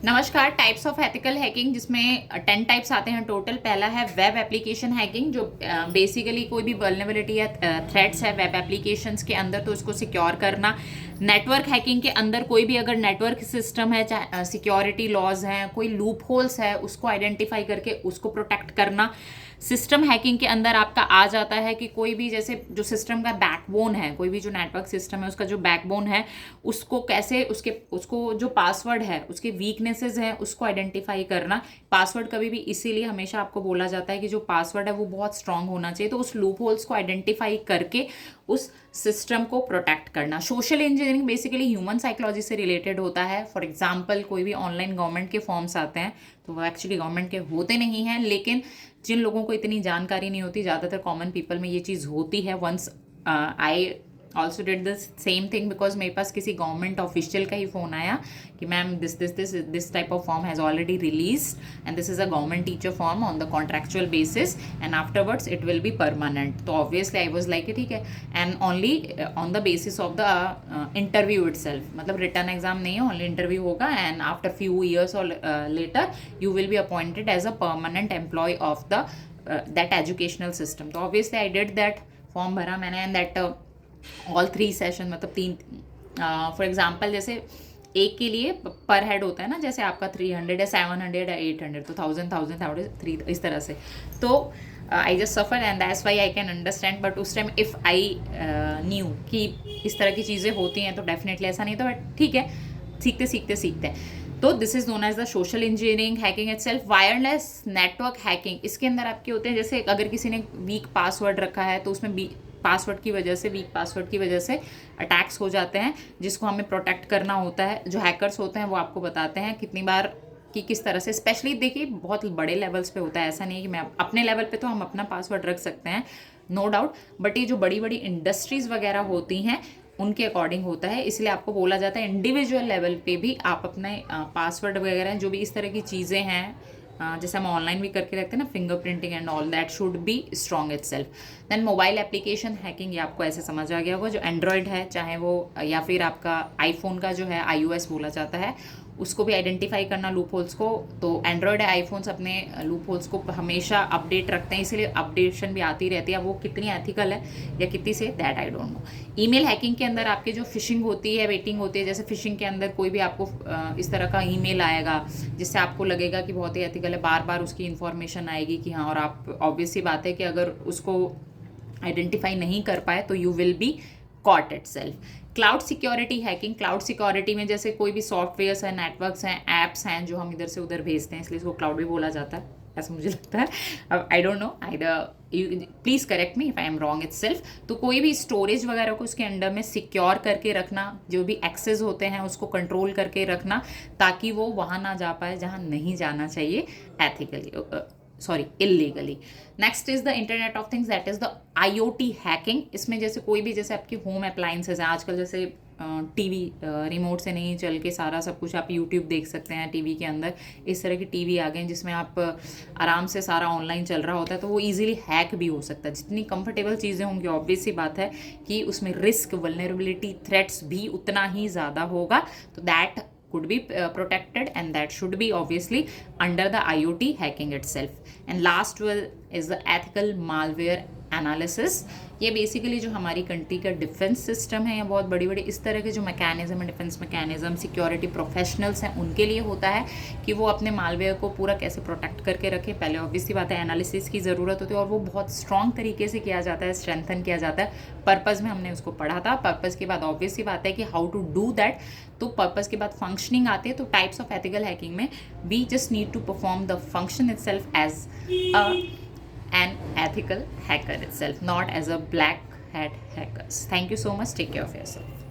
नमस्कार। Types of ethical hacking, जिसमें 10 types आते हैं टोटल। पहला है वेब एप्लीकेशन हैकिंग, जो बेसिकली कोई भी वल्नरेबिलिटी या थ्रेट्स है वेब एप्लीकेशंस के अंदर तो उसको सिक्योर करना। नेटवर्क हैकिंग के अंदर कोई भी अगर नेटवर्क सिस्टम है, चाहे सिक्योरिटी लॉज हैं, कोई लूप होल्स है, उसको आइडेंटिफाई करके उसको प्रोटेक्ट करना। सिस्टम हैकिंग के अंदर आपका आ जाता है कि कोई भी जैसे जो सिस्टम का बैकबोन है, कोई भी जो नेटवर्क सिस्टम है उसका जो बैकबोन है उसको कैसे उसको जो पासवर्ड है उसके वीकनेसेस हैं उसको आइडेंटिफाई करना। पासवर्ड कभी भी इसीलिए हमेशा आपको बोला जाता है कि जो पासवर्ड है वो बहुत स्ट्रांग होना चाहिए, तो उस लूप होल्स को आइडेंटिफाई करके उस सिस्टम को प्रोटेक्ट करना। Social engineering basically human psychology से रिलेटेड होता है। फॉर एग्जाम्पल कोई भी ऑनलाइन गवर्नमेंट के फॉर्म्स आते हैं तो वो एक्चुअली गवर्नमेंट के होते नहीं हैं, लेकिन जिन लोगों को इतनी जानकारी नहीं होती, ज़्यादातर कॉमन पीपल में ये चीज़ होती है। Once I also did the same thing, because मेरे पास किसी गवर्नमेंट ऑफिशियल का ही फ़ोन आया कि ma'am this type of form has already release and this is a government teacher form on the contractual basis and afterwards it will be permanent. तो obviously I was like ठीक है, and only on the basis of the interview itself, मतलब written exam नहीं है, only interview होगा and after few years और later you will be appointed as a permanent employee of the that educational system. तो obviously I did that, form भरा मैंने and that all 3 session, मतलब 3 for example जैसे एक के लिए पर हेड होता है ना, जैसे आपका 300 है, 700 है, 800, तो 1000 इस तरह से। तो I just suffer and that's why I can understand. But उस टाइम इफ़ आई न्यू कि इस तरह की चीज़ें होती हैं तो डेफिनेटली ऐसा नहीं था, बट ठीक है, सीखते। तो this is known as the social engineering hacking itself. Wireless network hacking, इसके अंदर आपके होते हैं जैसे अगर किसी ने वीक पासवर्ड रखा है तो उसमें पासवर्ड की वजह से, वीक पासवर्ड की वजह से अटैक्स हो जाते हैं, जिसको हमें प्रोटेक्ट करना होता है। जो हैकर्स होते हैं वो आपको बताते हैं कितनी बार कि किस तरह से, स्पेशली देखिए बहुत बड़े लेवल्स पे होता है, ऐसा नहीं है कि मैं अपने लेवल पे तो हम अपना पासवर्ड रख सकते हैं, नो डाउट, बट ये जो बड़ी बड़ी इंडस्ट्रीज़ वगैरह होती हैं उनके अकॉर्डिंग होता है। इसलिए आपको बोला जाता है इंडिविजुअल लेवल पे भी आप अपने पासवर्ड वगैरह जो भी इस तरह की चीज़ें हैं, जैसे हम ऑनलाइन भी करके रखते हैं ना, fingerprinting and all that should be strong itself. Then mobile application hacking, ये आपको ऐसे समझ आ गया होगा, जो एंड्रॉयड है चाहे वो या फिर आपका आईफोन का जो है iOS बोला जाता है, उसको भी आइडेंटिफाई करना लूप होल्स को। तो एंड्रॉयड आईफोन्स अपने लूप होल्स को हमेशा अपडेट रखते हैं, इसलिए अपडेशन भी आती रहती है। वो कितनी एथिकल है या कितनी से, that I don't know. Email hacking के अंदर आपके जो फिशिंग होती है, वेटिंग होती है, जैसे फिशिंग के अंदर कोई भी आपको इस तरह का ईमेल आएगा जिससे आपको लगेगा कि बहुत ही एथिकल है, बार बार उसकी इन्फॉर्मेशन आएगी कि हाँ, और आप ऑब्वियस सी बात है कि अगर उसको आइडेंटिफाई नहीं कर पाए तो you will be caught itself. Cloud security hacking, cloud security में जैसे कोई भी सॉफ्टवेयर्स हैं, नेटवर्क्स हैं, ऐप्स हैं जो हम इधर से उधर भेजते हैं, इसलिए इसको क्लाउड भी बोला जाता है, ऐसा मुझे लगता है। अब I don't know, either please correct me if I am wrong it self. तो कोई भी स्टोरेज वगैरह को उसके अंडर में सिक्योर करके रखना, जो भी एक्सेस होते हैं उसको कंट्रोल करके रखना ताकि वो वहाँ ना जा पाए जहाँ नहीं जाना चाहिए ethically, illegally. Next is the internet of things, that is the IoT hacking. इसमें जैसे कोई भी जैसे आपकी होम अप्लाइंसेज हैं, आजकल जैसे टीवी रिमोट से नहीं चल के सारा सब कुछ आप यूट्यूब देख सकते हैं टीवी के अंदर, इस तरह की टीवी आ गए हैं जिसमें आप आराम से सारा ऑनलाइन चल रहा होता है, तो वो इजीली हैक भी हो सकता है। जितनी कंफर्टेबल चीज़ें होंगी, ऑब्वियस सी बात है कि उसमें रिस्क, वल्नरेबिलिटी, थ्रेट्स भी उतना ही ज़्यादा होगा। तो that could be protected and that should be obviously under the IoT hacking itself. And last one is the ethical malware analysis. ये बेसिकली जो हमारी कंट्री का डिफेंस सिस्टम है या बहुत बड़ी बड़ी इस तरह के जो मैकेनिज्म है, डिफेंस मैकेनिज्म, सिक्योरिटी प्रोफेशनल्स हैं, उनके लिए होता है कि वो अपने मालवेयर को पूरा कैसे प्रोटेक्ट करके रखें। पहले ऑब्वियसली बात है एनालिसिस की ज़रूरत होती है और वो बहुत स्ट्रॉन्ग तरीके से किया जाता है, स्ट्रेंथन किया जाता है। पर्पज़ में हमने उसको पढ़ा था। पर्पज़ के बाद ऑब्वियसली बात है कि हाउ टू डू दैट, तो पर्पज़ के बाद फंक्शनिंग आती है। तो टाइप्स ऑफ एथिकल हैकिंग में we just need to perform the function itself as an ethical hacker itself, not as a black hat hackers. Thank you so much. Take care of yourself.